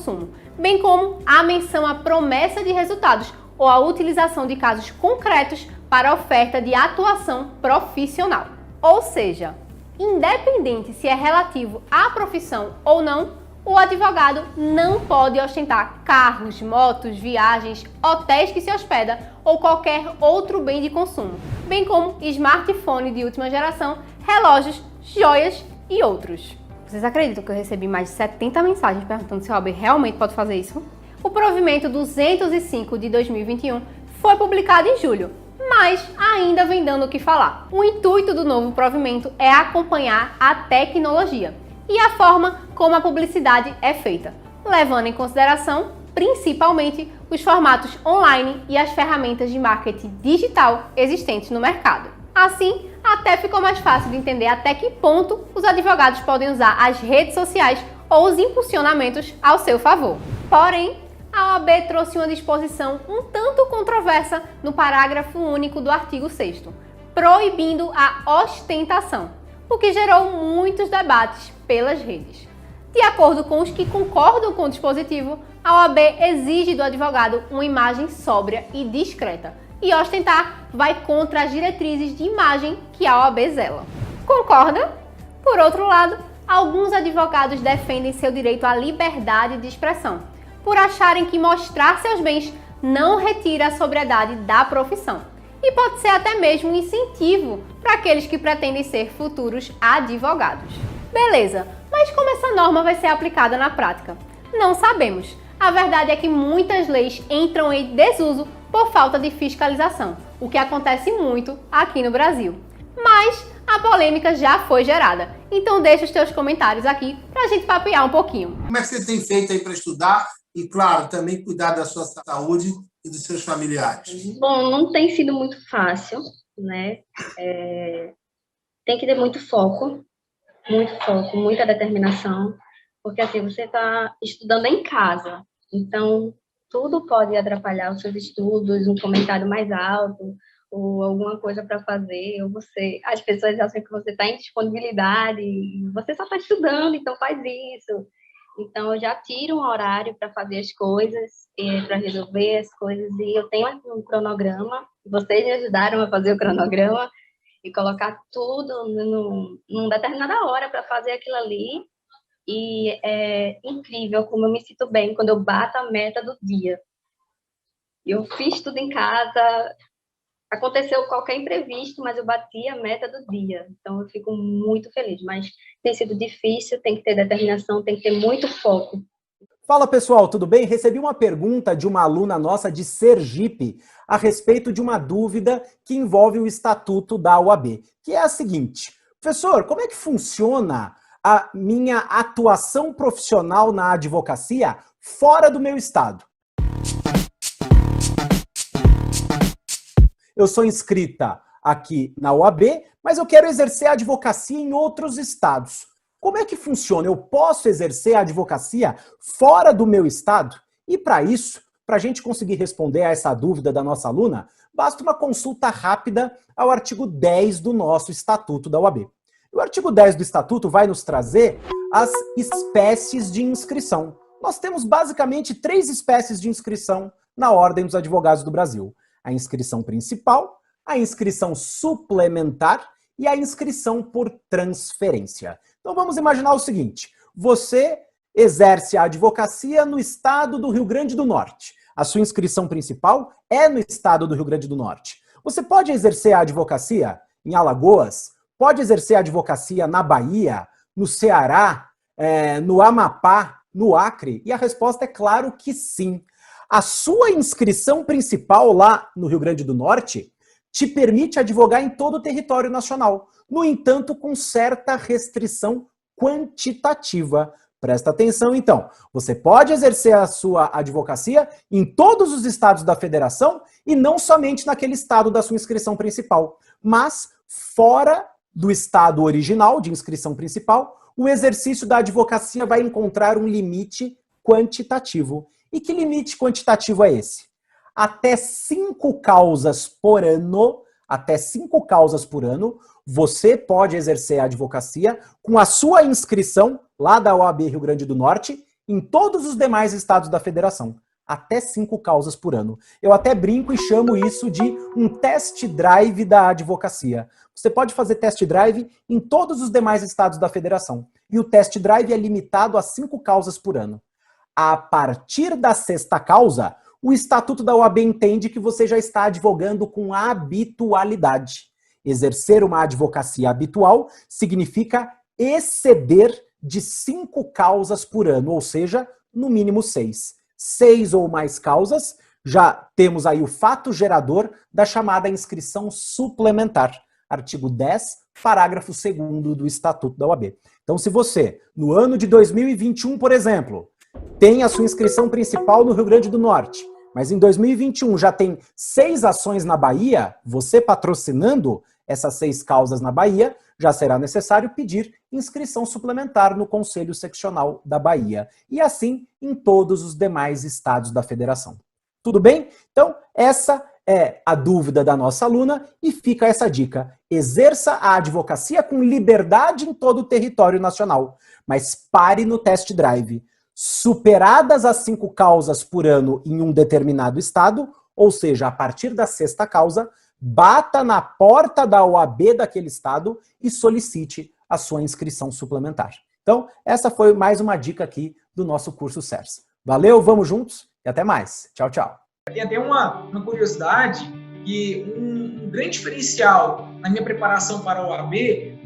consumo, bem como a menção à promessa de resultados ou a utilização de casos concretos para a oferta de atuação profissional. Ou seja, independente se é relativo à profissão ou não, o advogado não pode ostentar carros, motos, viagens, hotéis que se hospeda ou qualquer outro bem de consumo, bem como smartphone de última geração, relógios, joias e outros. Vocês acreditam que eu recebi mais de 70 mensagens perguntando se a OAB realmente pode fazer isso? O provimento 205 de 2021 foi publicado em julho, mas ainda vem dando o que falar. O intuito do novo provimento é acompanhar a tecnologia e a forma como a publicidade é feita, levando em consideração, principalmente, os formatos online e as ferramentas de marketing digital existentes no mercado. Assim, até ficou mais fácil de entender até que ponto os advogados podem usar as redes sociais ou os impulsionamentos ao seu favor. Porém, a OAB trouxe uma disposição um tanto controversa no parágrafo único do artigo 6º, proibindo a ostentação, o que gerou muitos debates pelas redes. De acordo com os que concordam com o dispositivo, a OAB exige do advogado uma imagem sóbria e discreta, e ostentar vai contra as diretrizes de imagem que a OAB zela. Concorda? Por outro lado, alguns advogados defendem seu direito à liberdade de expressão, por acharem que mostrar seus bens não retira a sobriedade da profissão, e pode ser até mesmo um incentivo para aqueles que pretendem ser futuros advogados. Beleza, mas como essa norma vai ser aplicada na prática? Não sabemos. A verdade é que muitas leis entram em desuso por falta de fiscalização, o que acontece muito aqui no Brasil. Mas a polêmica já foi gerada, então deixa os teus comentários aqui para a gente papear um pouquinho. Como é que você tem feito aí para estudar e, claro, também cuidar da sua saúde e dos seus familiares? Bom, não tem sido muito fácil, né? Tem que ter muito foco, muita determinação, porque assim, você está estudando em casa, então tudo pode atrapalhar os seus estudos, um comentário mais alto, ou alguma coisa para fazer, ou as pessoas acham que você está em disponibilidade, e você só está estudando, então faz isso. Então, eu já tiro um horário para fazer as coisas, para resolver as coisas, e eu tenho um cronograma, vocês me ajudaram a fazer o cronograma, e colocar tudo numa determinada hora para fazer aquilo ali, e é incrível como eu me sinto bem quando eu bato a meta do dia. Eu fiz tudo em casa, aconteceu qualquer imprevisto, mas eu bati a meta do dia. Então, eu fico muito feliz. Mas tem sido difícil, tem que ter determinação, tem que ter muito foco. Fala, pessoal, tudo bem? Recebi uma pergunta de uma aluna nossa de Sergipe a respeito de uma dúvida que envolve o estatuto da OAB, que é a seguinte: professor, como é que funciona a minha atuação profissional na advocacia fora do meu estado? Eu sou inscrita aqui na OAB, mas eu quero exercer a advocacia em outros estados. Como é que funciona? Eu posso exercer a advocacia fora do meu estado? E para isso, para a gente conseguir responder a essa dúvida da nossa aluna, basta uma consulta rápida ao artigo 10 do nosso Estatuto da OAB. O artigo 10 do Estatuto vai nos trazer as espécies de inscrição. Nós temos basicamente 3 espécies de inscrição na Ordem dos Advogados do Brasil: a inscrição principal, a inscrição suplementar e a inscrição por transferência. Então vamos imaginar o seguinte: você exerce a advocacia no estado do Rio Grande do Norte. A sua inscrição principal é no estado do Rio Grande do Norte. Você pode exercer a advocacia em Alagoas, pode exercer a advocacia na Bahia, no Ceará, no Amapá, no Acre? E a resposta é claro que sim. A sua inscrição principal lá no Rio Grande do Norte te permite advogar em todo o território nacional. No entanto, com certa restrição quantitativa. Presta atenção, então. Você pode exercer a sua advocacia em todos os estados da federação e não somente naquele estado da sua inscrição principal. Mas, fora do estado original de inscrição principal, o exercício da advocacia vai encontrar um limite quantitativo. E que limite quantitativo é esse? Até 5 causas por ano, você pode exercer a advocacia com a sua inscrição lá da OAB Rio Grande do Norte em todos os demais estados da federação. Até 5 causas por ano. Eu até brinco e chamo isso de um test drive da advocacia. Você pode fazer test drive em todos os demais estados da federação. E o test drive é limitado a 5 causas por ano. A partir da 6ª causa, o Estatuto da OAB entende que você já está advogando com habitualidade. Exercer uma advocacia habitual significa exceder de 5 causas por ano, ou seja, no mínimo 6. 6 ou mais causas, já temos aí o fato gerador da chamada inscrição suplementar. Artigo 10, parágrafo 2º do Estatuto da OAB. Então, se você, no ano de 2021, por exemplo, tem a sua inscrição principal no Rio Grande do Norte, mas em 2021 já tem 6 ações na Bahia, você patrocinando essas 6 causas na Bahia, já será necessário pedir inscrição suplementar no Conselho Seccional da Bahia. E assim em todos os demais estados da federação. Tudo bem? Então, essa é a dúvida da nossa aluna e fica essa dica. Exerça a advocacia com liberdade em todo o território nacional, mas pare no test drive. Superadas as 5 causas por ano em um determinado estado, ou seja, a partir da 6ª causa, bata na porta da OAB daquele estado e solicite a sua inscrição suplementar. Então, essa foi mais uma dica aqui do nosso curso CERS. Valeu, vamos juntos e até mais. Tchau, tchau. Tem até uma curiosidade que um grande diferencial na minha preparação para a OAB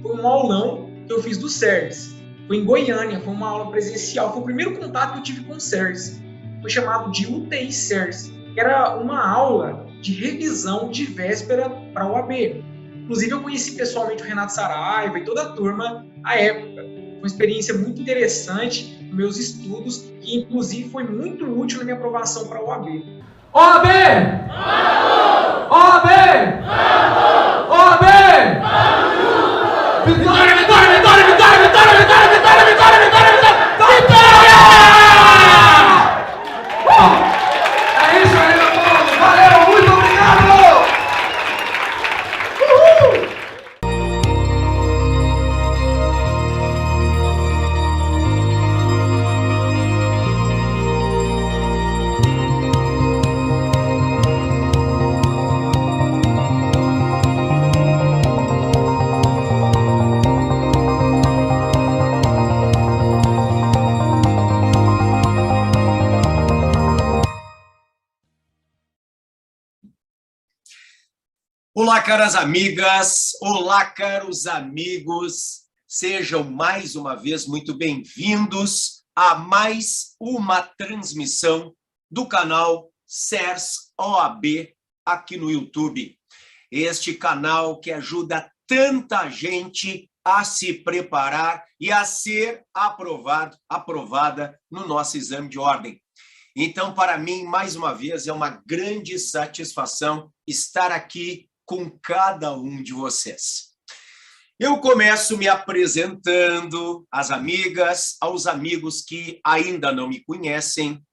foi um aulão que eu fiz do CERS. Foi em Goiânia, foi uma aula presencial. Foi o primeiro contato que eu tive com o CERS. Foi chamado de UTI CERS, que era uma aula de revisão de véspera para a OAB. Inclusive, eu conheci pessoalmente o Renato Saraiva e toda a turma à época. Foi uma experiência muito interessante nos meus estudos, que inclusive foi muito útil na minha aprovação para a OAB. OAB! OAB! OAB! Vitória, vitória, vitória, vitória, vitória, vitória, vitória, vitória, vitória, vitória, vitória! É isso aí, meu povo! Valeu, muito obrigado! Olá, caras amigas, olá, caros amigos, sejam mais uma vez muito bem-vindos a mais uma transmissão do canal CERS OAB aqui no YouTube. Este canal que ajuda tanta gente a se preparar e a ser aprovada no nosso exame de ordem. Então, para mim, mais uma vez, é uma grande satisfação estar aqui com cada um de vocês. Eu começo me apresentando às amigas, aos amigos que ainda não me conhecem.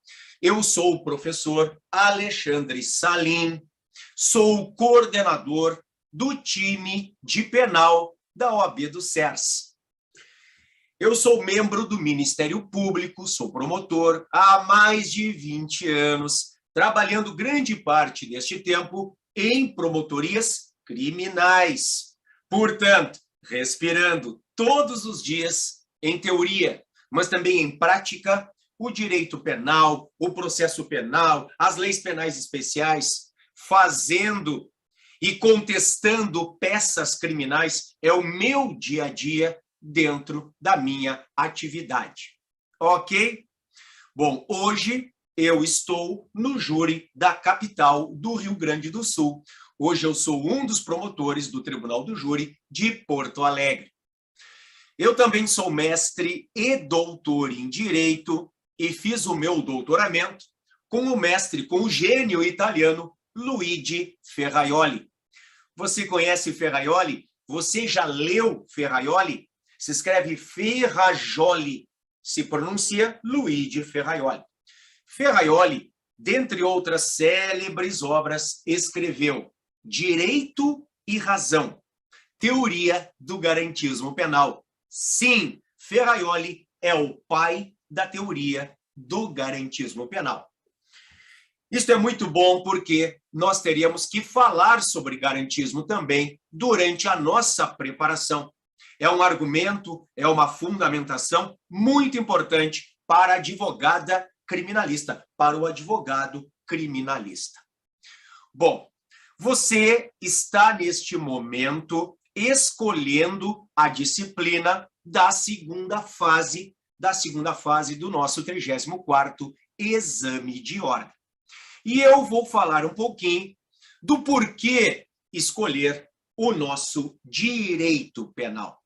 Eu sou o professor Alexandre Salim, sou o coordenador do time de penal da OAB do CERS. Eu sou membro do Ministério Público, sou promotor há mais de 20 anos, trabalhando grande parte deste tempo em promotorias criminais. Portanto, respirando todos os dias, em teoria, mas também em prática, o direito penal, o processo penal, as leis penais especiais, fazendo e contestando peças criminais, é o meu dia a dia dentro da minha atividade. Ok? Bom, hoje eu estou no júri da capital do Rio Grande do Sul. Hoje eu sou um dos promotores do Tribunal do Júri de Porto Alegre. Eu também sou mestre e doutor em Direito e fiz o meu doutoramento com o gênio italiano Luigi Ferraioli. Você conhece Ferraioli? Você já leu Ferraioli? Se escreve Ferrajoli, se pronuncia Luigi Ferraioli. Ferraioli, dentre outras célebres obras, escreveu Direito e Razão, Teoria do Garantismo Penal. Sim, Ferraioli é o pai da teoria do garantismo penal. Isso é muito bom porque nós teríamos que falar sobre garantismo também durante a nossa preparação. É um argumento, é uma fundamentação muito importante para a advogada criminalista, para o advogado criminalista. Bom, você está neste momento escolhendo a disciplina da segunda fase do nosso 34º exame de ordem. E eu vou falar um pouquinho do porquê escolher o nosso direito penal.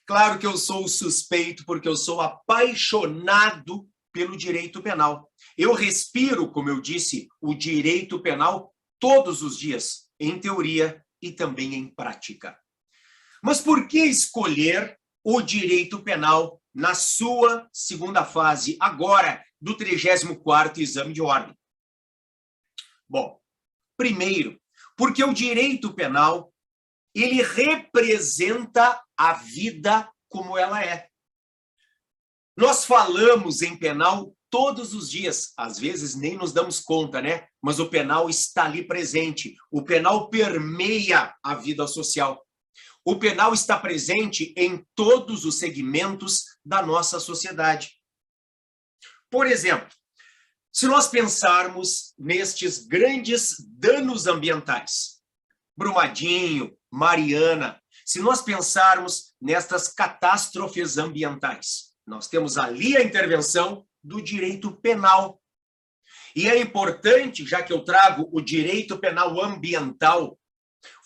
Claro que eu sou suspeito porque eu sou apaixonado pelo direito penal. Eu respiro, como eu disse, o direito penal todos os dias, em teoria e também em prática. Mas por que escolher o direito penal na sua segunda fase, agora, do 34º exame de ordem? Bom, primeiro, porque o direito penal, ele representa a vida como ela é. Nós falamos em penal todos os dias, às vezes nem nos damos conta, né? Mas o penal está ali presente, o penal permeia a vida social. O penal está presente em todos os segmentos da nossa sociedade. Por exemplo, se nós pensarmos nestes grandes danos ambientais, Brumadinho, Mariana, se nós pensarmos nestas catástrofes ambientais, nós temos ali a intervenção do direito penal. E é importante, já que eu trago o direito penal ambiental,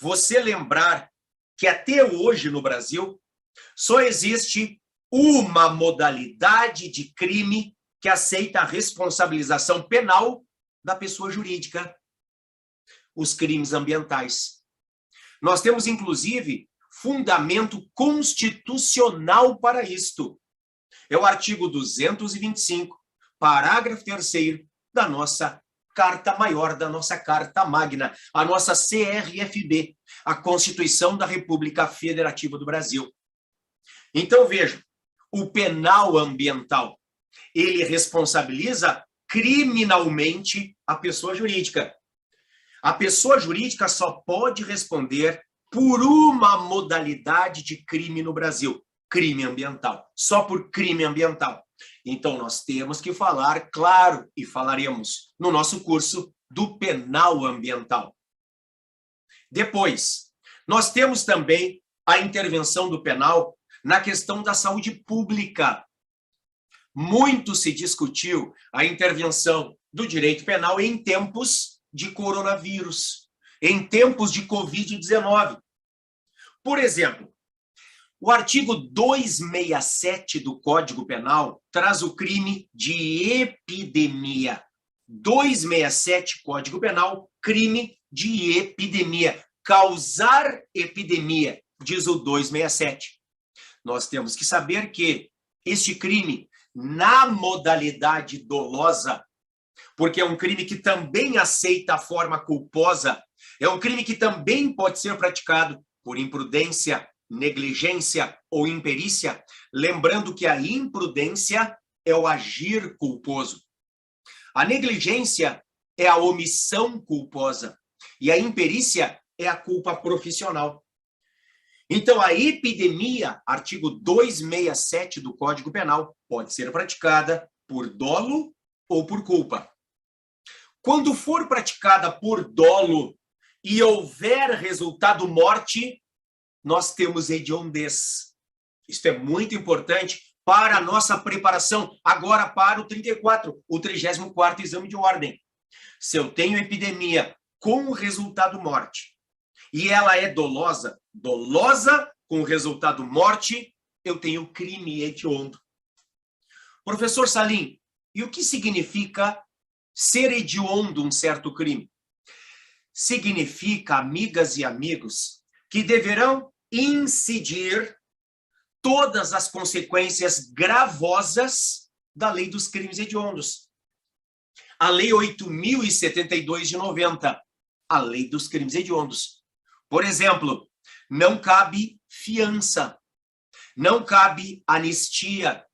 você lembrar que até hoje no Brasil só existe uma modalidade de crime que aceita a responsabilização penal da pessoa jurídica: os crimes ambientais. Nós temos, inclusive, fundamento constitucional para isto. É o artigo 225, parágrafo 3º da nossa Carta Maior, da nossa Carta Magna, a nossa CRFB, a Constituição da República Federativa do Brasil. Então, veja, o penal ambiental, ele responsabiliza criminalmente a pessoa jurídica. A pessoa jurídica só pode responder por uma modalidade de crime no Brasil: crime ambiental. Só por crime ambiental. Então, nós temos que falar, claro, e falaremos no nosso curso, do penal ambiental. Depois, nós temos também a intervenção do penal na questão da saúde pública. Muito se discutiu a intervenção do direito penal em tempos de coronavírus, em tempos de Covid-19. Por exemplo, o artigo 267 do Código Penal traz o crime de epidemia. 267, Código Penal, crime de epidemia. Causar epidemia, diz o 267. Nós temos que saber que este crime, na modalidade dolosa, porque é um crime que também aceita a forma culposa, é um crime que também pode ser praticado por imprudência, negligência ou imperícia, lembrando que a imprudência é o agir culposo. A negligência é a omissão culposa e a imperícia é a culpa profissional. Então, a epidemia, artigo 267 do Código Penal, pode ser praticada por dolo ou por culpa. Quando for praticada por dolo e houver resultado morte, nós temos hediondez. Isso é muito importante para a nossa preparação, agora para o 34º exame de ordem. Se eu tenho epidemia com resultado morte, e ela é dolosa com resultado morte, eu tenho crime hediondo. Professor Salim, e o que significa ser hediondo um certo crime? Significa, amigas e amigos, que deverão incidir todas as consequências gravosas da Lei dos Crimes Hediondos. A Lei 8.072 de 90, a Lei dos Crimes Hediondos. Por exemplo, não cabe fiança, não cabe anistia,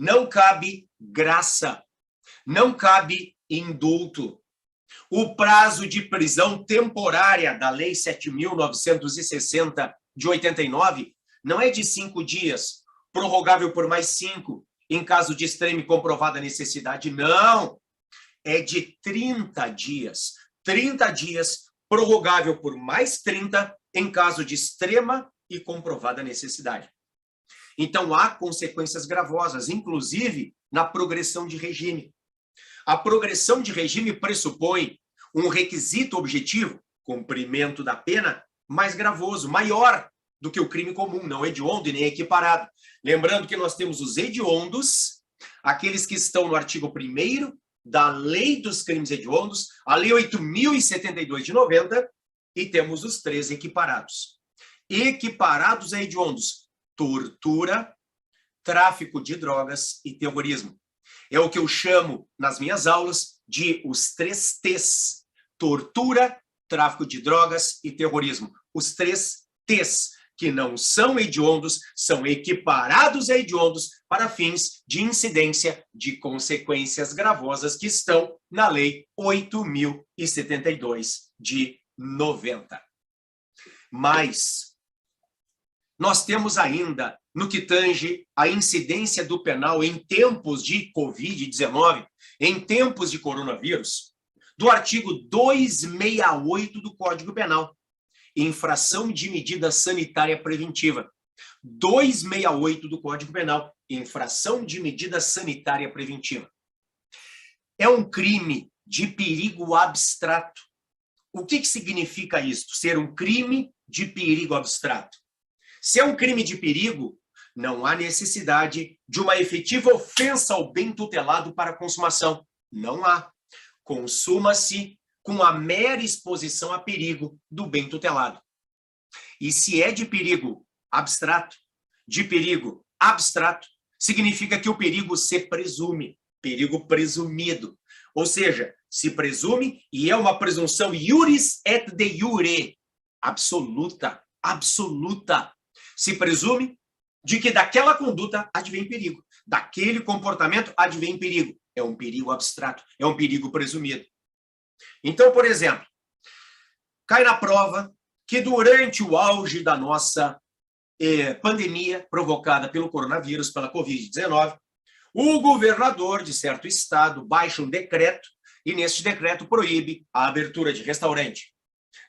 não cabe graça, não cabe indulto. O prazo de prisão temporária da Lei 7.960 de 89 não é de 5 dias, prorrogável por mais 5, em caso de extrema e comprovada necessidade. Não! É de 30 dias. 30 dias, prorrogável por mais 30, em caso de extrema e comprovada necessidade. Então, há consequências gravosas, inclusive na progressão de regime. A progressão de regime pressupõe um requisito objetivo, cumprimento da pena, mais gravoso, maior do que o crime comum, não hediondo e nem equiparado. Lembrando que nós temos os hediondos, aqueles que estão no artigo 1º da Lei dos Crimes Hediondos, a Lei 8.072 de 90, e temos os 3 equiparados. Equiparados a hediondos: tortura, tráfico de drogas e terrorismo. É o que eu chamo, nas minhas aulas, de os 3 T's. Tortura, tráfico de drogas e terrorismo. Os 3 T's, que não são hediondos, são equiparados a hediondos para fins de incidência de consequências gravosas que estão na Lei 8.072 de 90. Mas nós temos ainda, no que tange a incidência do penal em tempos de Covid-19, em tempos de coronavírus, do artigo 268 do Código Penal, infração de medida sanitária preventiva. 268 do Código Penal, infração de medida sanitária preventiva. É um crime de perigo abstrato. O que significa isso? Ser um crime de perigo abstrato. Se é um crime de perigo, não há necessidade de uma efetiva ofensa ao bem tutelado para a consumação. Não há. Consuma-se com a mera exposição a perigo do bem tutelado. E se é de perigo abstrato, significa que o perigo se presume, perigo presumido. Ou seja, se presume e é uma presunção iuris et de iure, absoluta. Se presume de que daquela conduta advém perigo, daquele comportamento advém perigo. É um perigo abstrato, é um perigo presumido. Então, por exemplo, cai na prova que durante o auge da nossa pandemia provocada pelo coronavírus, pela Covid-19, o governador de certo estado baixa um decreto e neste decreto proíbe a abertura de restaurante.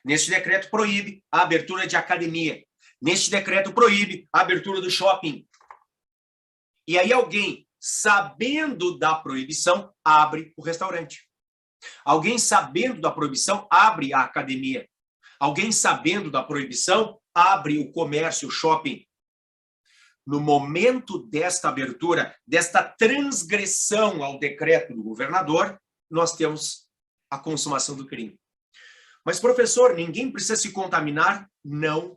Neste decreto proíbe a abertura de academia. Neste decreto proíbe a abertura do shopping. E aí alguém, sabendo da proibição, abre o restaurante. Alguém, sabendo da proibição, abre a academia. Alguém, sabendo da proibição, abre o comércio, o shopping. No momento desta abertura, desta transgressão ao decreto do governador, nós temos a consumação do crime. Mas, professor, ninguém precisa se contaminar? Não.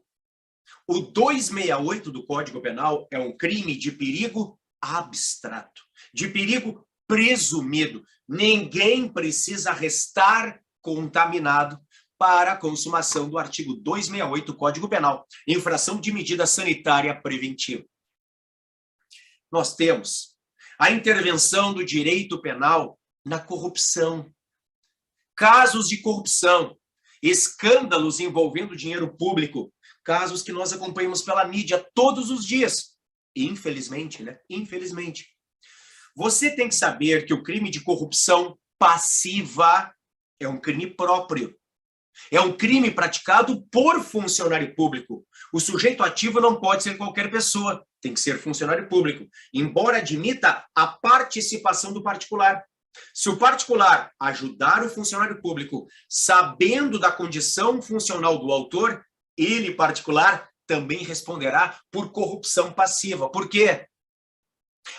O 268 do Código Penal é um crime de perigo abstrato, de perigo presumido. Ninguém precisa restar contaminado para a consumação do artigo 268 do Código Penal, infração de medida sanitária preventiva. Nós temos a intervenção do direito penal na corrupção. Casos de corrupção, escândalos envolvendo dinheiro público, casos que nós acompanhamos pela mídia todos os dias. Infelizmente, né? Infelizmente. Você tem que saber que o crime de corrupção passiva é um crime próprio. É um crime praticado por funcionário público. O sujeito ativo não pode ser qualquer pessoa, tem que ser funcionário público, embora admita a participação do particular. Se o particular ajudar o funcionário público, sabendo da condição funcional do autor, ele, particular, também responderá por corrupção passiva. Por quê?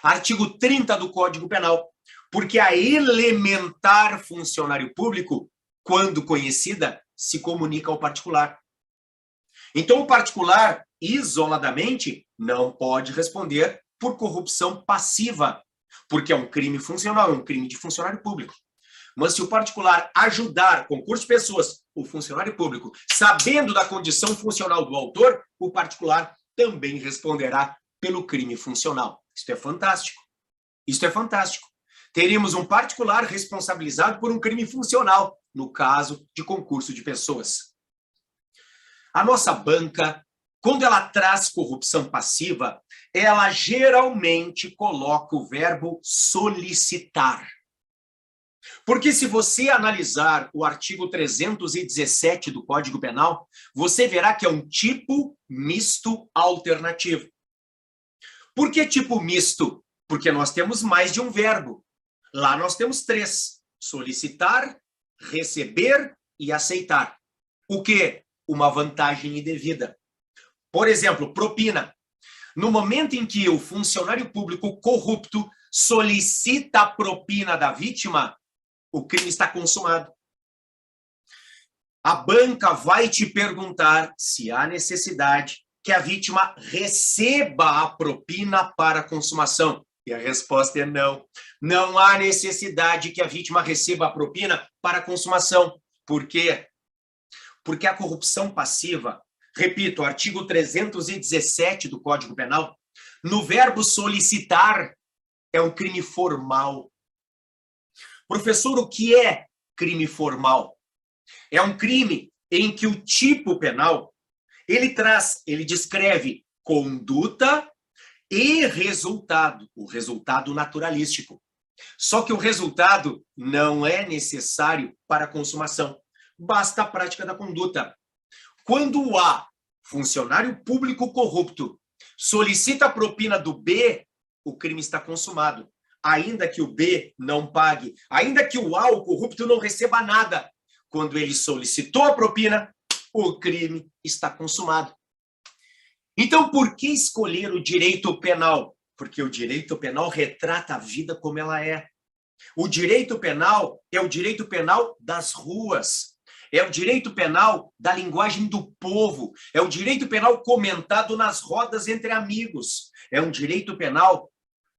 Artigo 30 do Código Penal. Porque a elementar funcionário público, quando conhecida, se comunica ao particular. Então, o particular, isoladamente, não pode responder por corrupção passiva, porque é um crime funcional, é um crime de funcionário público. Mas se o particular ajudar, concurso de pessoas, o funcionário público, sabendo da condição funcional do autor, o particular também responderá pelo crime funcional. Isso é fantástico. Isso é fantástico. Teríamos um particular responsabilizado por um crime funcional, no caso de concurso de pessoas. A nossa banca, quando ela traz corrupção passiva, ela geralmente coloca o verbo solicitar. Porque se você analisar o artigo 317 do Código Penal, você verá que é um tipo misto alternativo. Por que tipo misto? Porque nós temos mais de um verbo. Lá nós temos 3. Solicitar, receber e aceitar. O quê? Uma vantagem indevida. Por exemplo, propina. No momento em que o funcionário público corrupto solicita a propina da vítima, o crime está consumado. A banca vai te perguntar se há necessidade que a vítima receba a propina para a consumação. E a resposta é não. Não há necessidade que a vítima receba a propina para a consumação. Por quê? Porque a corrupção passiva, repito, artigo 317 do Código Penal, no verbo solicitar, é um crime formal. Professor, o que é crime formal? É um crime em que o tipo penal, ele descreve conduta e resultado, o resultado naturalístico. Só que o resultado não é necessário para a consumação, basta a prática da conduta. Quando há funcionário público corrupto solicita a propina do B, o crime está consumado. Ainda que o B não pague, ainda que o A, o corrupto, não receba nada. Quando ele solicitou a propina, o crime está consumado. Então, por que escolher o direito penal? Porque o direito penal retrata a vida como ela é. O direito penal é o direito penal das ruas. É o direito penal da linguagem do povo. É o direito penal comentado nas rodas entre amigos. É um direito penal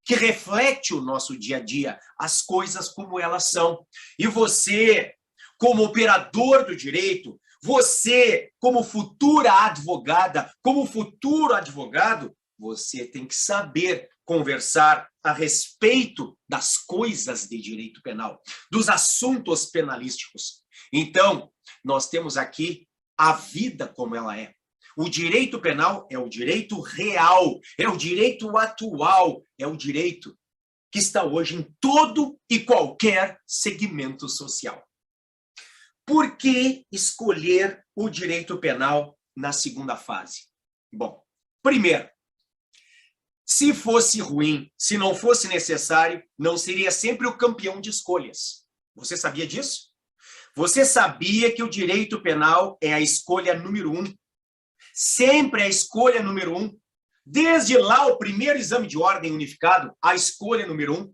que reflete o nosso dia a dia, as coisas como elas são. E você, como operador do direito, você, como futura advogada, como futuro advogado, você tem que saber conversar a respeito das coisas de direito penal, dos assuntos penalísticos. Então, nós temos aqui a vida como ela é. O direito penal é o direito real, é o direito atual, é o direito que está hoje em todo e qualquer segmento social. Por que escolher o direito penal na segunda fase? Bom, primeiro, se fosse ruim, se não fosse necessário, não seria sempre o campeão de escolhas. Você sabia disso? Você sabia que o direito penal é a escolha número 1? Sempre a escolha número 1. Desde lá, o primeiro exame de ordem unificado, a escolha número 1.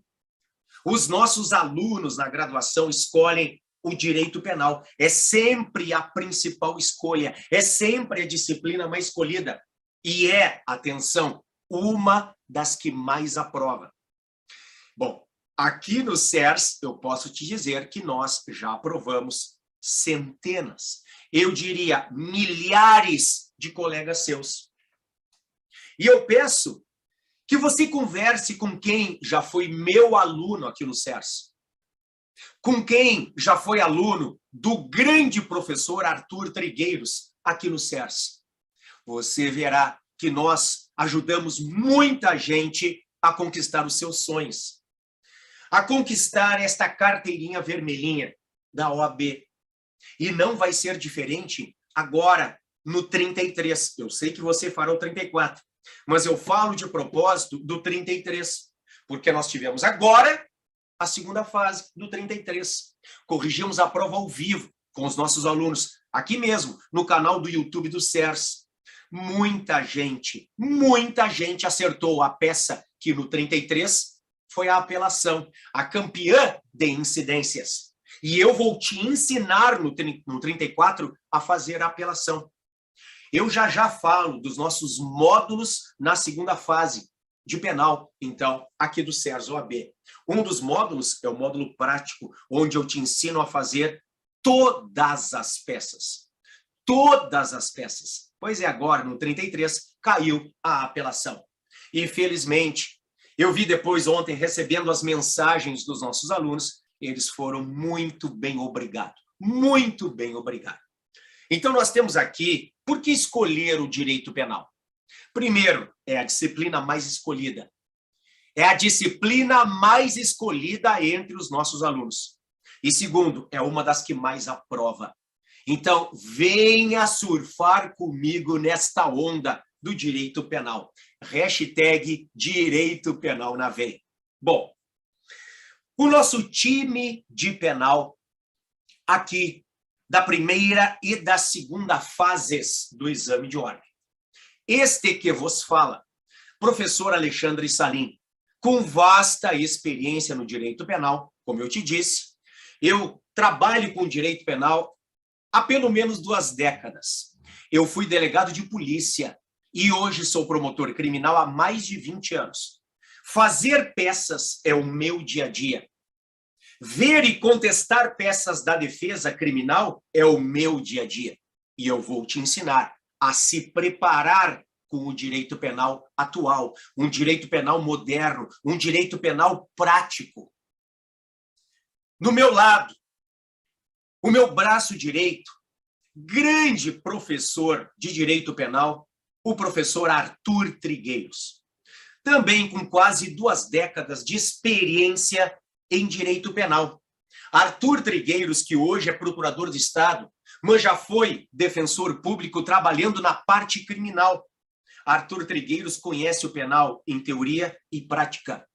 Os nossos alunos na graduação escolhem o direito penal. É sempre a principal escolha, é sempre a disciplina mais escolhida. E é, atenção, uma das que mais aprova. Bom, aqui no CERS, eu posso te dizer que nós já aprovamos centenas, eu diria milhares de colegas seus. E eu peço que você converse com quem já foi meu aluno aqui no CERS, com quem já foi aluno do grande professor Arthur Trigueiros aqui no CERS. Você verá que nós ajudamos muita gente a conquistar os seus sonhos, a conquistar esta carteirinha vermelhinha da OAB. E não vai ser diferente agora, no 33. Eu sei que você fará o 34, mas eu falo de propósito do 33, porque nós tivemos agora a segunda fase do 33. Corrigimos a prova ao vivo com os nossos alunos, aqui mesmo, no canal do YouTube do CERS. Muita gente acertou a peça que no 33 foi a apelação, a campeã de incidências. E eu vou te ensinar no 34 a fazer a apelação. Eu já falo dos nossos módulos na segunda fase de penal, então, aqui do CERS OAB. Um dos módulos é o módulo prático, onde eu te ensino a fazer todas as peças. Todas as peças. Pois é, agora, no 33, caiu a apelação. Infelizmente, Eu vi depois ontem, recebendo as mensagens dos nossos alunos, eles foram muito bem obrigado. Muito bem obrigado. Então, nós temos aqui, por que escolher o direito penal? Primeiro, é a disciplina mais escolhida. É a disciplina mais escolhida entre os nossos alunos. E segundo, é uma das que mais aprova. Então, venha surfar comigo nesta onda do direito penal. Hashtag direito penal na veia. Bom, o nosso time de penal aqui, da primeira e da segunda fases do exame de ordem. Este que vos fala, professor Alexandre Salim, com vasta experiência no direito penal, como eu te disse, eu trabalho com direito penal há pelo menos 2 décadas. Eu fui delegado de polícia e hoje sou promotor criminal há mais de 20 anos. Fazer peças é o meu dia a dia. Ver e contestar peças da defesa criminal é o meu dia a dia. E eu vou te ensinar a se preparar com o direito penal atual, um direito penal moderno, um direito penal prático. No meu lado, o meu braço direito, grande professor de direito penal, o professor Arthur Trigueiros. Também com quase 2 décadas de experiência em direito penal. Arthur Trigueiros, que hoje é procurador de Estado, mas já foi defensor público trabalhando na parte criminal. Arthur Trigueiros conhece o penal em teoria e prática.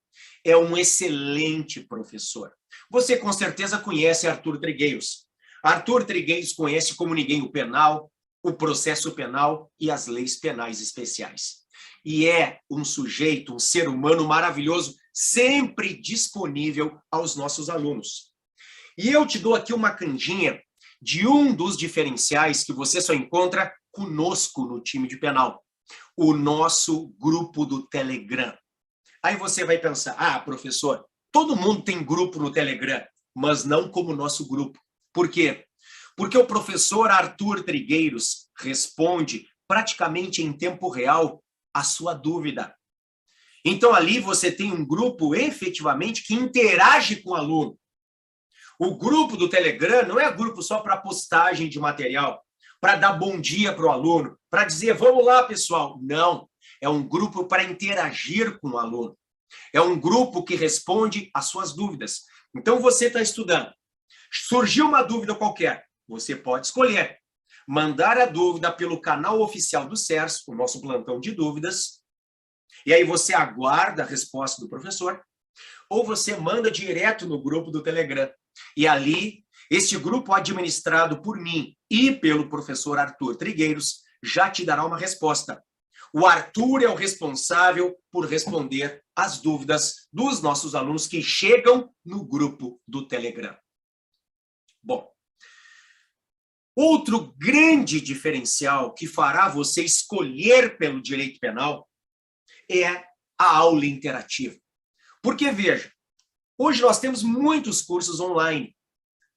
É um excelente professor. Você com certeza conhece Arthur Trigueiros. Arthur Trigueiros conhece como ninguém o penal, o processo penal e as leis penais especiais. E é um sujeito, um ser humano maravilhoso, sempre disponível aos nossos alunos. E eu te dou aqui uma canjinha de um dos diferenciais que você só encontra conosco no time de penal. O nosso grupo do Telegram. Aí você vai pensar, professor, todo mundo tem grupo no Telegram, mas não como o nosso grupo. Por quê? Porque o professor Arthur Trigueiros responde praticamente em tempo real a sua dúvida. Então ali você tem um grupo efetivamente que interage com o aluno. O grupo do Telegram não é grupo só para postagem de material, para dar bom dia para o aluno, para dizer, vamos lá, pessoal. Não, é um grupo para interagir com o aluno. É um grupo que responde às suas dúvidas. Então, você está estudando. Surgiu uma dúvida qualquer, você pode escolher mandar a dúvida pelo canal oficial do CERS, o nosso plantão de dúvidas, e aí você aguarda a resposta do professor, ou você manda direto no grupo do Telegram. E ali, este grupo administrado por mim e pelo professor Arthur Trigueiros já te dará uma resposta. O Arthur é o responsável por responder às dúvidas dos nossos alunos que chegam no grupo do Telegram. Bom, outro grande diferencial que fará você escolher pelo direito penal é a aula interativa. Porque, veja, hoje nós temos muitos cursos online.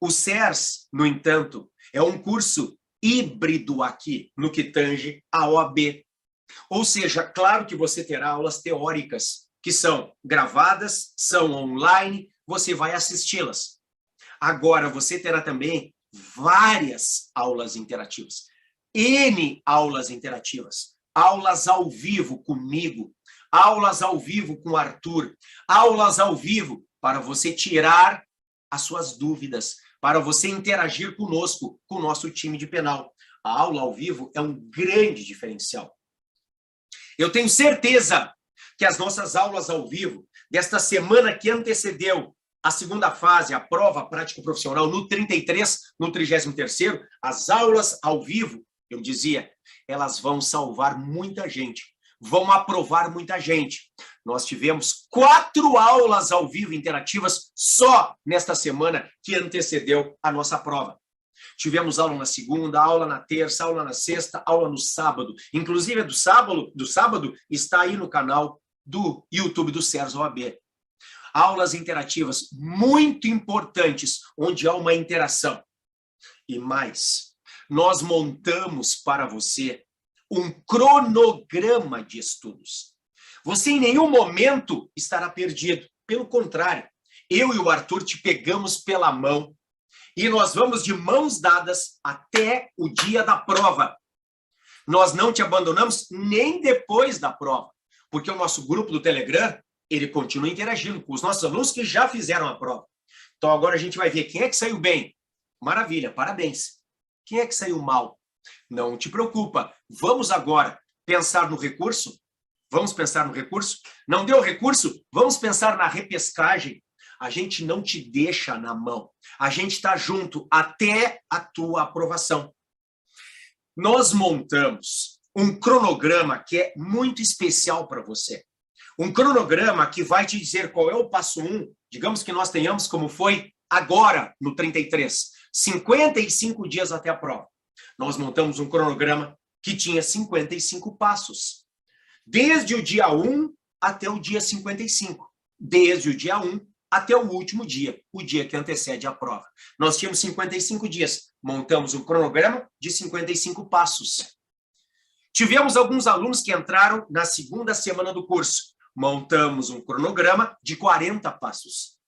O CERS, no entanto, é um curso híbrido aqui, no que tange a OAB. Ou seja, claro que você terá aulas teóricas, que são gravadas, são online, você vai assisti-las. Agora, você terá também várias aulas interativas. N aulas interativas. Aulas ao vivo comigo. Aulas ao vivo com o Arthur. Aulas ao vivo para você tirar as suas dúvidas, para você interagir conosco, com o nosso time de penal. A aula ao vivo é um grande diferencial. Eu tenho certeza que as nossas aulas ao vivo, desta semana que antecedeu a segunda fase, a prova prático-profissional no 33, no 33º, as aulas ao vivo, eu dizia, elas vão salvar muita gente, vão aprovar muita gente. Nós tivemos 4 aulas ao vivo interativas só nesta semana que antecedeu a nossa prova. Tivemos aula na segunda, aula na terça, aula na sexta, aula no sábado. Inclusive, a do sábado está aí no canal do YouTube do CERS OAB. Aulas interativas muito importantes, onde há uma interação. E mais, nós montamos para você um cronograma de estudos. Você em nenhum momento estará perdido. Pelo contrário, eu e o Arthur te pegamos pela mão e nós vamos de mãos dadas até o dia da prova. Nós não te abandonamos nem depois da prova, porque o nosso grupo do Telegram, ele continua interagindo com os nossos alunos que já fizeram a prova. Então agora a gente vai ver quem é que saiu bem. Maravilha, parabéns. Quem é que saiu mal? Não te preocupa. Vamos agora pensar no recurso? Vamos pensar no recurso? Não deu recurso? Vamos pensar na repescagem. A gente não te deixa na mão. A gente está junto até a tua aprovação. Nós montamos um cronograma que é muito especial para você. Um cronograma que vai te dizer qual é o passo 1, digamos que nós tenhamos como foi agora, no 33, 55 dias até a prova. Nós montamos um cronograma que tinha 55 passos. Desde o dia 1 até o dia 55. Desde o dia 1 até o último dia, o dia que antecede a prova. Nós tínhamos 55 dias. Montamos um cronograma de 55 passos. Tivemos alguns alunos que entraram na segunda semana do curso. Montamos um cronograma de 40 passos.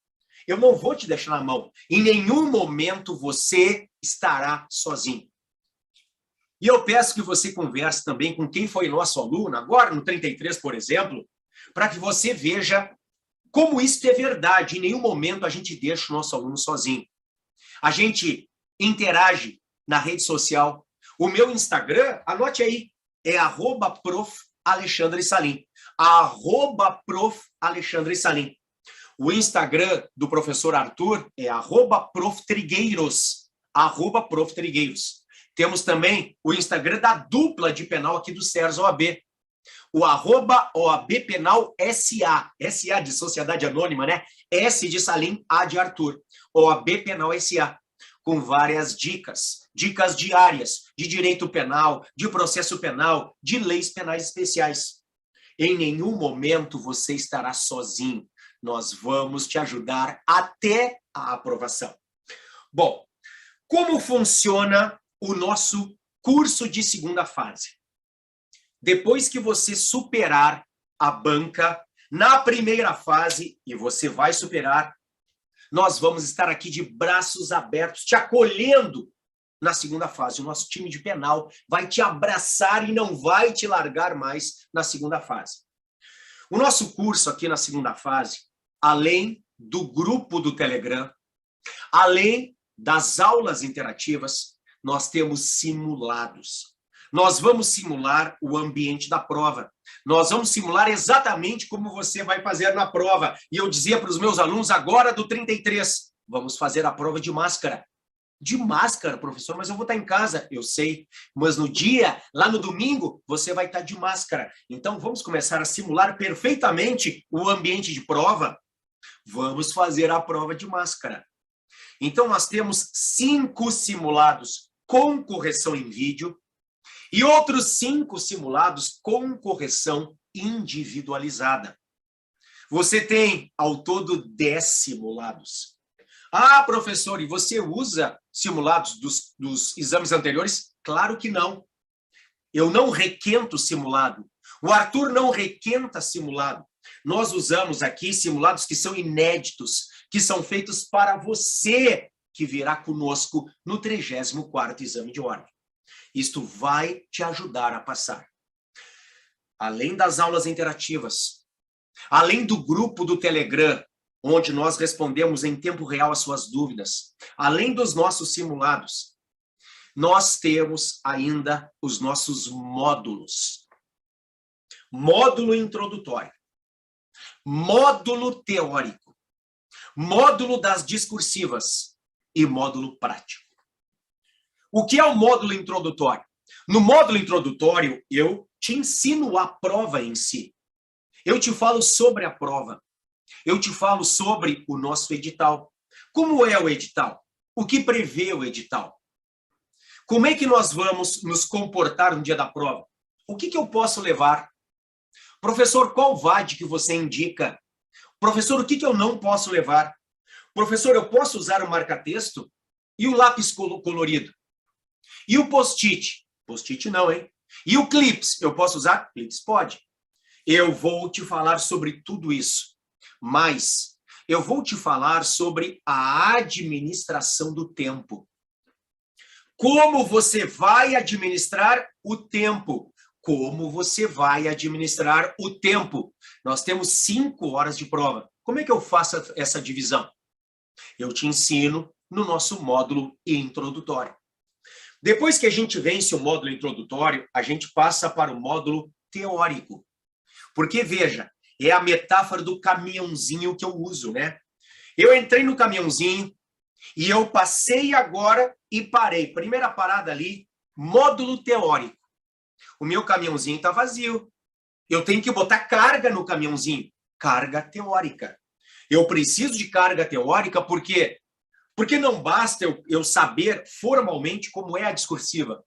Eu não vou te deixar na mão. Em nenhum momento você estará sozinho. E eu peço que você converse também com quem foi nosso aluno, agora no 33, por exemplo, para que você veja como isso é verdade. Em nenhum momento a gente deixa o nosso aluno sozinho. A gente interage na rede social. O meu Instagram, anote aí, é @prof.alexandre.salim. @prof.alexandre.salim. O Instagram do professor Arthur é @proftrigueiros. @proftrigueiros. Temos também o Instagram da dupla de penal aqui do SERS OAB. O @OAB Penal SA. SA de Sociedade Anônima, né? S de Salim, A de Arthur. OAB Penal SA. Com várias dicas. Dicas diárias de direito penal, de processo penal, de leis penais especiais. Em nenhum momento você estará sozinho. Nós vamos te ajudar até a aprovação. Bom, como funciona o nosso curso de segunda fase? Depois que você superar a banca na primeira fase, e você vai superar, nós vamos estar aqui de braços abertos, te acolhendo na segunda fase. O nosso time de penal vai te abraçar e não vai te largar mais na segunda fase. O nosso curso aqui na segunda fase, além do grupo do Telegram, além das aulas interativas, nós temos simulados. Nós vamos simular o ambiente da prova. Nós vamos simular exatamente como você vai fazer na prova. E eu dizia para os meus alunos agora do 33, vamos fazer a prova de máscara. De máscara, professor, mas eu vou estar em casa. Eu sei, mas no dia, lá no domingo, você vai estar de máscara. Então, vamos começar a simular perfeitamente o ambiente de prova. Vamos fazer a prova de máscara. Então, nós temos 5 simulados com correção em vídeo e outros 5 simulados com correção individualizada. Você tem, ao todo, 10 simulados. Ah, professor, e você usa simulados dos exames anteriores? Claro que não. Eu não requento simulado. O Arthur não requenta simulado. Nós usamos aqui simulados que são inéditos, que são feitos para você que virá conosco no 34º exame de ordem. Isto vai te ajudar a passar. Além das aulas interativas, além do grupo do Telegram, onde nós respondemos em tempo real as suas dúvidas, além dos nossos simulados, nós temos ainda os nossos módulos. Módulo introdutório, módulo teórico, módulo das discursivas e módulo prático. O que é o módulo introdutório? No módulo introdutório, eu te ensino a prova em si. Eu te falo sobre a prova. Eu te falo sobre o nosso edital. Como é o edital? O que prevê o edital? Como é que nós vamos nos comportar no dia da prova? O que eu posso levar? Professor, qual VAD que você indica? Professor, o que eu não posso levar? Professor, eu posso usar o marca-texto? E o lápis colorido? E o post-it? Post-it não, hein? E o clips? Eu posso usar? Clips pode. eu vou te falar sobre tudo isso, mas eu vou te falar sobre a administração do tempo. Como você vai administrar o tempo? Como você vai administrar o tempo? Nós temos 5 horas de prova. Como é que eu faço essa divisão? Eu te ensino no nosso módulo introdutório. Depois que a gente vence o módulo introdutório, a gente passa para o módulo teórico. Porque, veja, é a metáfora do caminhãozinho que eu uso, né? Eu entrei no caminhãozinho e eu passei agora e parei. Primeira parada ali, módulo teórico. O meu caminhãozinho está vazio. Eu tenho que botar carga no caminhãozinho. Carga teórica. Eu preciso de carga teórica porque não basta eu saber formalmente como é a discursiva.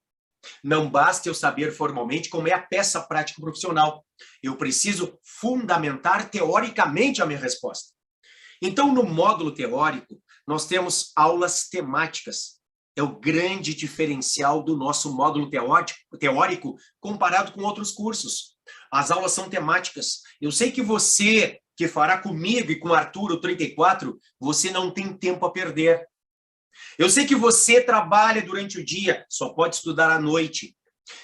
Não basta eu saber formalmente como é a peça prática profissional. Eu preciso fundamentar teoricamente a minha resposta. Então, no módulo teórico, nós temos aulas temáticas. É o grande diferencial do nosso módulo teórico comparado com outros cursos. As aulas são temáticas. Eu sei que você, que fará comigo e com o Arthur, o 34, você não tem tempo a perder. Eu sei que você trabalha durante o dia, só pode estudar à noite.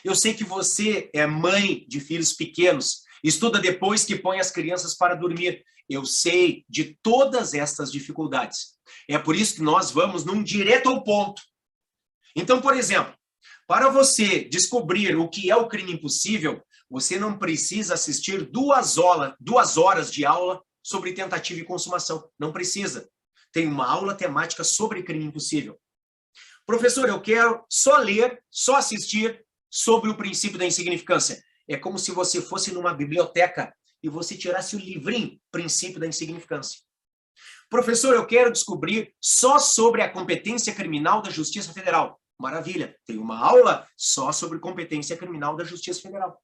Eu sei que você é mãe de filhos pequenos, estuda depois que põe as crianças para dormir. Eu sei de todas estas dificuldades. É por isso que nós vamos num direto ao ponto. Então, por exemplo, para você descobrir o que é o crime impossível, você não precisa assistir 2 horas de aula sobre tentativa e consumação. Não precisa. Tem uma aula temática sobre crime impossível. Professor, eu quero só ler, só assistir sobre o princípio da insignificância. É como se você fosse numa biblioteca e você tirasse o livrinho, princípio da insignificância. Professor, eu quero descobrir só sobre a competência criminal da Justiça Federal. Maravilha, tem uma aula só sobre competência criminal da Justiça Federal.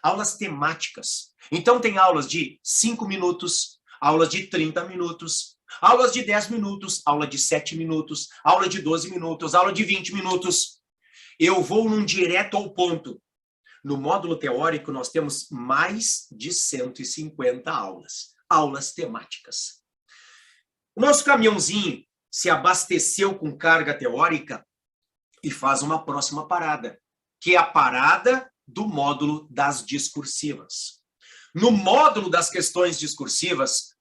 Aulas temáticas. Então tem aulas de 5 minutos, aulas de 30 minutos, aulas de 10 minutos, aula de 7 minutos, aula de 12 minutos, aula de 20 minutos. Eu vou num direto ao ponto. No módulo teórico, nós temos mais de 150 aulas temáticas. O nosso caminhãozinho se abasteceu com carga teórica e faz uma próxima parada, que é a parada do módulo das discursivas. No módulo das questões discursivas,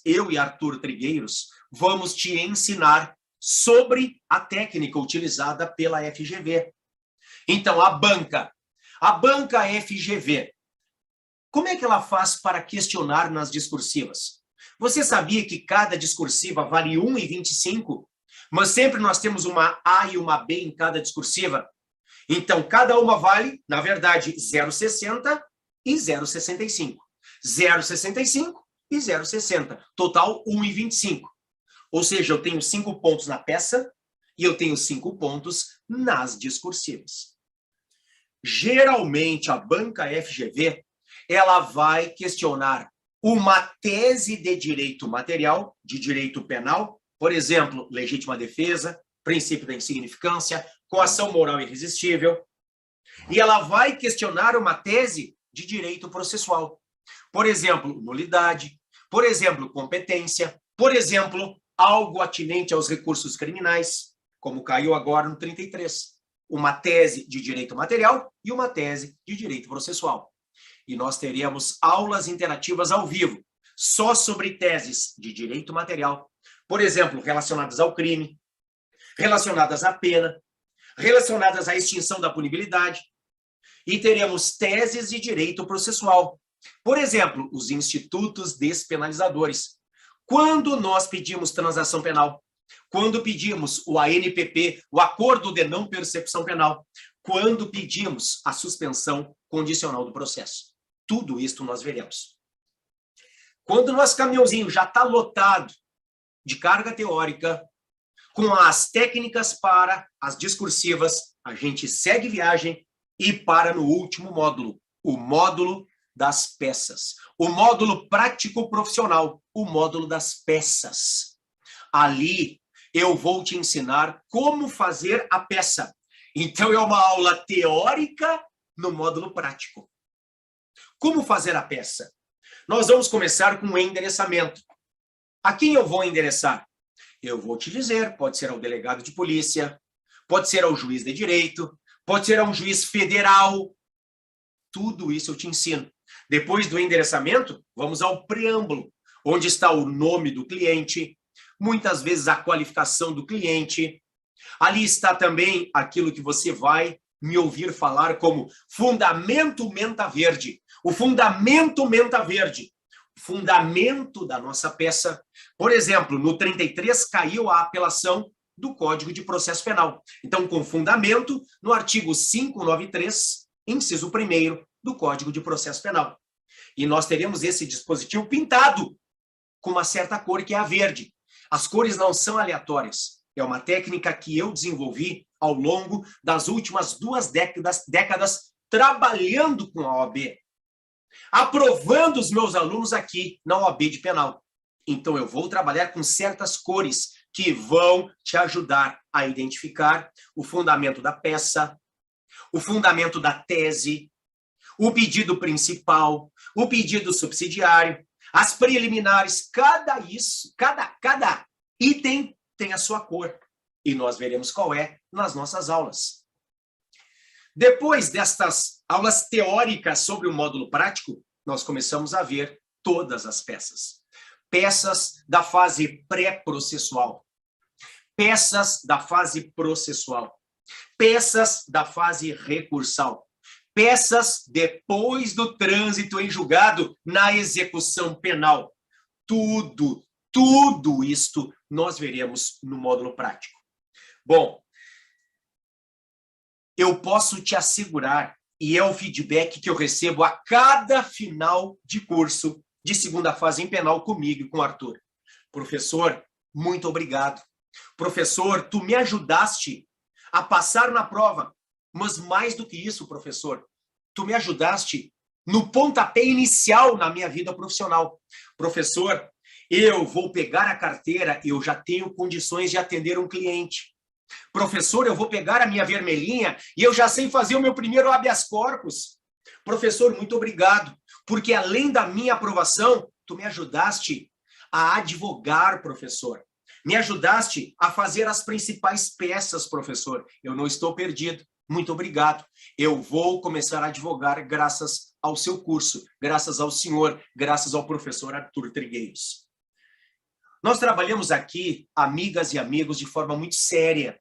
eu e Arthur Trigueiros, vamos te ensinar sobre a técnica utilizada pela FGV. Então, a banca FGV, como é que ela faz para questionar nas discursivas? Você sabia que cada discursiva vale 1,25? Mas sempre nós temos uma A e uma B em cada discursiva. Então, cada uma vale, na verdade, 0,60 e 0,65. 0,65 e 0,60. Total, 1,25. Ou seja, eu tenho 5 pontos na peça e eu tenho 5 pontos nas discursivas. Geralmente, a banca FGV, ela vai questionar uma tese de direito material, de direito penal, por exemplo, legítima defesa, princípio da insignificância, coação moral irresistível. E ela vai questionar uma tese de direito processual. Por exemplo, nulidade, por exemplo, competência, por exemplo, algo atinente aos recursos criminais, como caiu agora no 33. Uma tese de direito material e uma tese de direito processual. E nós teremos aulas interativas ao vivo, só sobre teses de direito material, por exemplo, relacionadas ao crime, relacionadas à pena, relacionadas à extinção da punibilidade, e teremos teses de direito processual. Por exemplo, os institutos despenalizadores. Quando nós pedimos transação penal, quando pedimos o ANPP, o Acordo de Não Persecução Penal, quando pedimos a suspensão condicional do processo. Tudo isso nós veremos. Quando o nosso caminhãozinho já está lotado de carga teórica, com as técnicas para as discursivas, a gente segue viagem e para no último módulo, o módulo das peças. O módulo prático profissional, o módulo das peças. Ali eu vou te ensinar como fazer a peça. Então é uma aula teórica no módulo prático. Como fazer a peça? Nós vamos começar com o endereçamento. A quem eu vou endereçar? Eu vou te dizer, pode ser ao delegado de polícia, pode ser ao juiz de direito, pode ser a um juiz federal. Tudo isso eu te ensino. Depois do endereçamento, vamos ao preâmbulo, onde está o nome do cliente, muitas vezes a qualificação do cliente. Ali está também aquilo que você vai me ouvir falar como fundamento menta verde. O fundamento menta verde. O fundamento da nossa peça. Por exemplo, no 33 caiu a apelação do Código de Processo Penal. Então, com fundamento no artigo 593, inciso 1º do Código de Processo Penal. E nós teremos esse dispositivo pintado com uma certa cor, que é a verde. As cores não são aleatórias. É uma técnica que eu desenvolvi ao longo das últimas 2 décadas trabalhando com a OAB, aprovando os meus alunos aqui na OAB de Penal. Então, eu vou trabalhar com certas cores que vão te ajudar a identificar o fundamento da peça, o fundamento da tese, o pedido principal, o pedido subsidiário, as preliminares. Cada item tem a sua cor. E nós veremos qual é nas nossas aulas. Depois destas aulas teóricas sobre o módulo prático, nós começamos a ver todas as peças. Peças da fase pré-processual. Peças da fase processual. Peças da fase recursal. Peças depois do trânsito em julgado na execução penal. Tudo isto nós veremos no módulo prático. Bom, eu posso te assegurar, e é o feedback que eu recebo a cada final de curso de segunda fase em penal comigo e com o Arthur. Professor, muito obrigado. Professor, tu me ajudaste a passar na prova, mas mais do que isso, professor, tu me ajudaste no pontapé inicial na minha vida profissional. Professor, eu vou pegar a carteira e eu já tenho condições de atender um cliente. Professor, eu vou pegar a minha vermelhinha e eu já sei fazer o meu primeiro habeas corpus. Professor, muito obrigado, porque além da minha aprovação, tu me ajudaste a advogar, professor. Me ajudaste a fazer as principais peças, professor. Eu não estou perdido. Muito obrigado. Eu vou começar a advogar graças ao seu curso, graças ao senhor, graças ao professor Arthur Trigueiros. Nós trabalhamos aqui, amigas e amigos, de forma muito séria,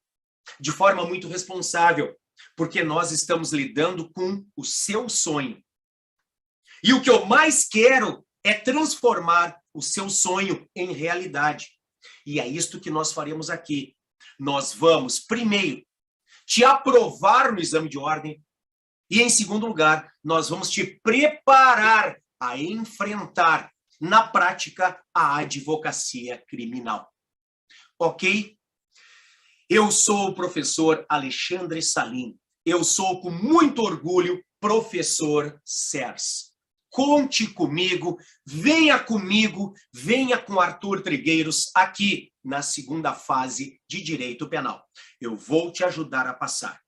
de forma muito responsável, porque nós estamos lidando com o seu sonho. E o que eu mais quero é transformar o seu sonho em realidade. E é isto que nós faremos aqui. Nós vamos, primeiro, te aprovar no exame de ordem e, em segundo lugar, nós vamos te preparar a enfrentar na prática a advocacia criminal. Ok? Eu sou o professor Alexandre Salim. Eu sou, com muito orgulho, professor SERS. Conte comigo, venha com Arthur Trigueiros aqui na segunda fase de Direito Penal. Eu vou te ajudar a passar.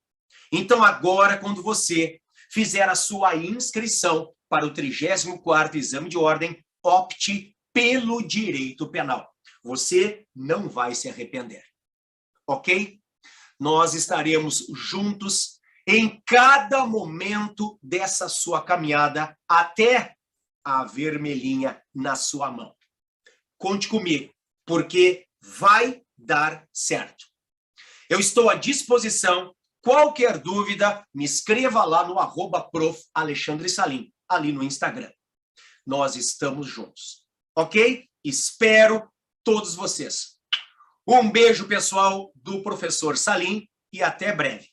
Então agora, quando você fizer a sua inscrição para o 34º exame de ordem, opte pelo Direito Penal. Você não vai se arrepender. Ok? Nós estaremos juntos em cada momento dessa sua caminhada até a vermelhinha na sua mão. Conte comigo, porque vai dar certo. Eu estou à disposição. Qualquer dúvida, me escreva lá no @prof. Alexandre Salim, ali no Instagram. Nós estamos juntos, ok? Espero todos vocês. Um beijo, pessoal, do professor Salim, e até breve.